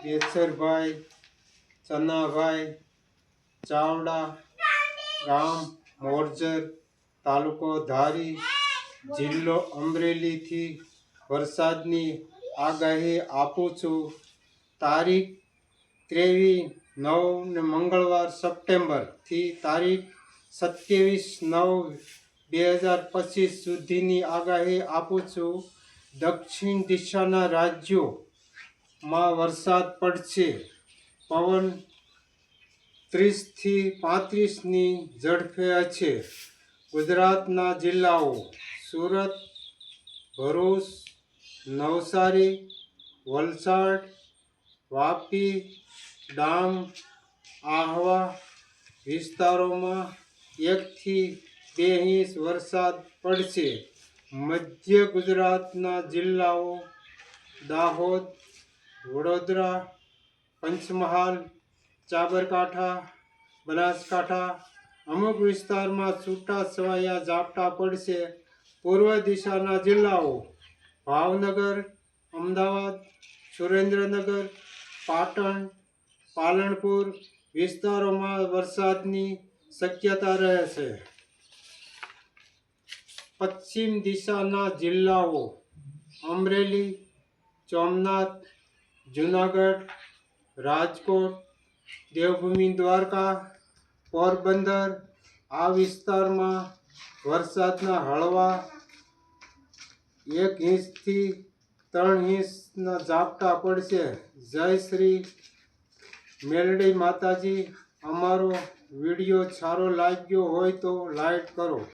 કેસરભાઈ ચનાભાઈ ચાવડા, ગામ મોરજર, તાલુકો ધારી, જિલ્લો અમરેલીથી વરસાદની આગાહી આપું છું. તારીખ 23/9 ને મંગળવાર સપ્ટેમ્બરથી તારીખ 27/9/2025 સુધીની આગાહી આપું છું. દક્ષિણ દિશાના રાજ્યોમાં વરસાદ પડશે. પવન 30 થી 35ની ઝડપે હશે. ગુજરાતના જિલ્લાઓ સુરત, ભરૂચ, નવસારી, વલસાડ, વાપી, ડાંગ, આહવા વિસ્તારોમાં 1 થી 2 ઇંચ વરસાદ પડશે. મધ્ય ગુજરાતના જિલ્લાઓ દાહોદ, વડોદરા, પંચમહાલ, સાબરકાંઠા, બનાસકાંઠા અમુક વિસ્તારમાં છૂટાછવાયા ઝાપટા પડશે. પૂર્વ દિશાના જિલ્લાઓ ભાવનગર, અમદાવાદ, સુરેન્દ્રનગર, પાટણ, પાલનપુર વિસ્તારોમાં વરસાદની શક્યતા રહેશે. પશ્ચિમ દિશાના જિલ્લાઓ અમરેલી, સોમનાથ, જૂનાગઢ, રાજકોટ, દેવભૂમિ દ્વારકા, પોરબંદર આ વિસ્તારમાં વરસાદના હળવા 1 ઇંચથી 3 ઇંચના ઝાપટા પડશે. જય શ્રી મેલડી માતાજી. અમારો વિડીયો સારો લાગ્યો હોય તો લાઈક કરો.